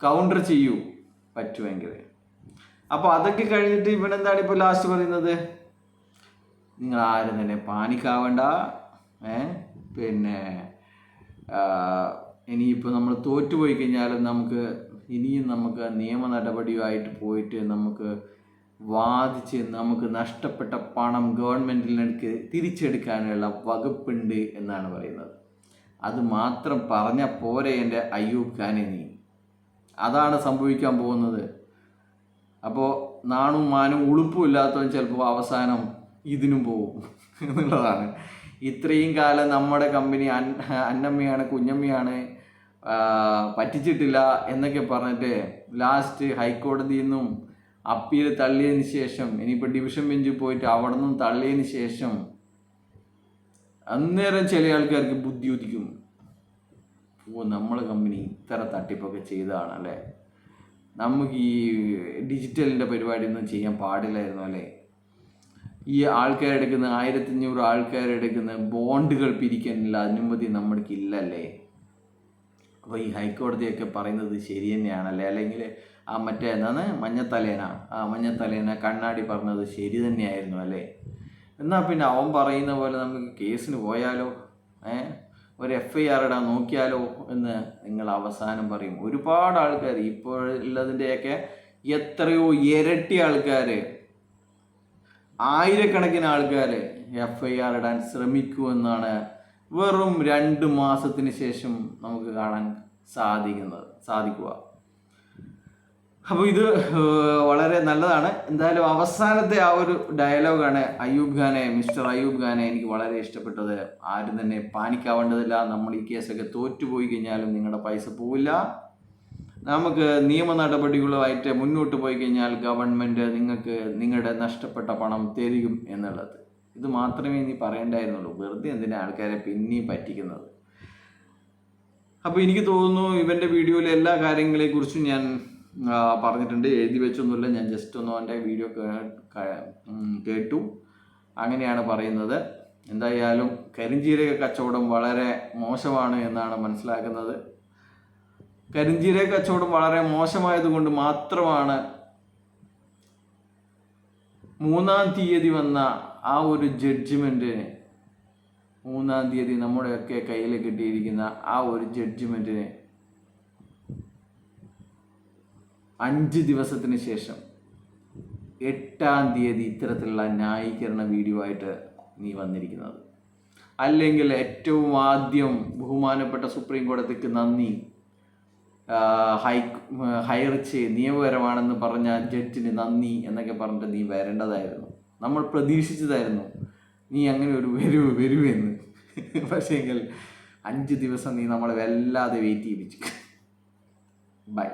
Counter ചെയ്യൂ പറ്റുമെങ്കിൽ. അപ്പോൾ അതൊക്കെ കഴിഞ്ഞിട്ട് ഇവനെന്താണ് ഇപ്പോൾ ലാസ്റ്റ് പറയുന്നത്, നിങ്ങൾ ആരും തന്നെ പാനിക്കാവണ്ട, പിന്നെ ഇനിയിപ്പോൾ നമ്മൾ തോറ്റുപോയി കഴിഞ്ഞാലും ഇനിയും നമുക്ക് നിയമ നടപടിയുമായിട്ട് പോയിട്ട് നമുക്ക് വാദിച്ച് നമുക്ക് നഷ്ടപ്പെട്ട പണം ഗവൺമെൻറ്റിലേക്ക് തിരിച്ചെടുക്കാനുള്ള വകുപ്പുണ്ട് എന്നാണ് പറയുന്നത്. അത് മാത്രം പറഞ്ഞാൽ പോരെ എൻ്റെ അയ്യൂബ് ഖാനെ നീ. അതാണ് സംഭവിക്കാൻ പോകുന്നത്. അപ്പോൾ നാണും മാനും ഉളുപ്പും ഇല്ലാത്തവൻ ചിലപ്പോൾ അവസാനം ഇതിനും പോകും എന്നുള്ളതാണ്. ഇത്രയും കാലം നമ്മുടെ കമ്പനി അന്നമ്മയാണ് കുഞ്ഞമ്മയാണ് പറ്റിച്ചിട്ടില്ല എന്നൊക്കെ പറഞ്ഞിട്ട് ലാസ്റ്റ് ഹൈക്കോടതിയിൽ നിന്നും അപ്പീൽ തള്ളിയതിന് ശേഷം ഇനിയിപ്പോൾ ഡിവിഷൻ ബെഞ്ചിൽ പോയിട്ട് അവിടെ നിന്നും തള്ളിയതിന് ശേഷം അന്നേരം ചില ആൾക്കാർക്ക് ബുദ്ധി ഉദിക്കും, നമ്മളെ കമ്പനി ഇത്ര തട്ടിപ്പൊക്കെ ചെയ്തതാണ് അല്ലേ, നമുക്ക് ഈ ഡിജിറ്റലിൻ്റെ പരിപാടിയൊന്നും ചെയ്യാൻ പാടില്ലായിരുന്നു അല്ലേ, ഈ ആൾക്കാരെടുക്കുന്ന 1500 ആൾക്കാരെടുക്കുന്ന ബോണ്ടുകൾ പിരിക്കാനുള്ള അനുമതി നമ്മൾക്ക് ഇല്ലല്ലേ. അപ്പോൾ ഈ ഹൈക്കോടതിയൊക്കെ പറയുന്നത് ശരി തന്നെയാണല്ലേ, അല്ലെങ്കിൽ ആ മറ്റേ എന്താണ് മഞ്ഞത്തലേന കണ്ണാടി പറഞ്ഞത് ശരി തന്നെയായിരുന്നു അല്ലേ. എന്നാൽ പിന്നെ അവൻ പറയുന്ന പോലെ നമുക്ക് കേസിന് പോയാലോ, ഒരു FIR ഇടാൻ നോക്കിയാലോ എന്ന് നിങ്ങൾ അവസാനം പറയും. ഒരുപാട് ആൾക്കാർ ഇപ്പോൾ ഉള്ളതിൻ്റെയൊക്കെ എത്രയോ ഇരട്ടി ആൾക്കാർ, ആയിരക്കണക്കിന് ആൾക്കാർ FIR ഇടാൻ ശ്രമിക്കുമെന്നാണ് വെറും 2 മാസത്തിന് ശേഷം നമുക്ക് കാണാൻ സാധിക്കുക. അപ്പോൾ ഇത് വളരെ നല്ലതാണ്. എന്തായാലും അവസാനത്തെ ആ ഒരു ഡയലോഗാണ് മിസ്റ്റർ അയ്യൂബ് ഖാനെ എനിക്ക് വളരെ ഇഷ്ടപ്പെട്ടത്. ആരും തന്നെ പാനിക്കാവേണ്ടതില്ല, നമ്മൾ ഈ കേസൊക്കെ തോറ്റുപോയി കഴിഞ്ഞാലും നിങ്ങളുടെ പൈസ പോവില്ല, നമുക്ക് നിയമ നടപടികളുമായിട്ട് മുന്നോട്ട് പോയി കഴിഞ്ഞാൽ ഗവൺമെൻറ് നിങ്ങൾക്ക് നിങ്ങളുടെ നഷ്ടപ്പെട്ട പണം തരും എന്നുള്ളത്. ഇത് മാത്രമേ നീ പറയണ്ടായിരുന്നുള്ളൂ, വെറുതെ എന്തിനാ ആൾക്കാരെ പിന്നെയും പറ്റിക്കുന്നത്. അപ്പോൾ എനിക്ക് തോന്നുന്നു ഇവൻ്റെ വീഡിയോയിലെ എല്ലാ കാര്യങ്ങളെക്കുറിച്ചും ഞാൻ പറഞ്ഞിട്ടുണ്ട്, എഴുതി വെച്ചൊന്നുമില്ല, ഞാൻ ജസ്റ്റ് ഒന്ന് അവൻ്റെ വീഡിയോ കേട്ടു, അങ്ങനെയാണ് പറയുന്നത്. എന്തായാലും കരിഞ്ജീരക കച്ചവടം വളരെ മോശമാണ് എന്നാണ് മനസ്സിലാക്കുന്നത്. കരിഞ്ജീരക കച്ചവടം വളരെ മോശമായതുകൊണ്ട് മാത്രമാണ് 3-ാം തീയതി വന്ന ആ ഒരു ജഡ്ജ്മെൻറ്റിന്, 3-ാം തീയതി നമ്മുടെയൊക്കെ കയ്യിൽ കിട്ടിയിരിക്കുന്ന ആ ഒരു ജഡ്ജ്മെൻറ്റിന് 5 ദിവസത്തിന് ശേഷം 8-ാം തീയതി ഇത്തരത്തിലുള്ള ന്യായീകരണ വീഡിയോ ആയിട്ട് നീ വന്നിരിക്കുന്നത്. അല്ലെങ്കിൽ ഏറ്റവും ആദ്യം ബഹുമാനപ്പെട്ട സുപ്രീം കോടതിക്ക് നന്ദി, ഹൈറിച്ച് നിയമപരമാണെന്ന് പറഞ്ഞ ജഡ്ജിന് നന്ദി എന്നൊക്കെ പറഞ്ഞിട്ട് നീ വരേണ്ടതായിരുന്നു. നമ്മൾ പ്രതീക്ഷിച്ചതായിരുന്നു നീ അങ്ങനെ ഒരു വരുമെന്ന്. പക്ഷേങ്കിൽ 5 ദിവസം നീ നമ്മളെ വല്ലാതെ വെയിറ്റ് ചെയ്യിപ്പിച്ചു. ബൈ.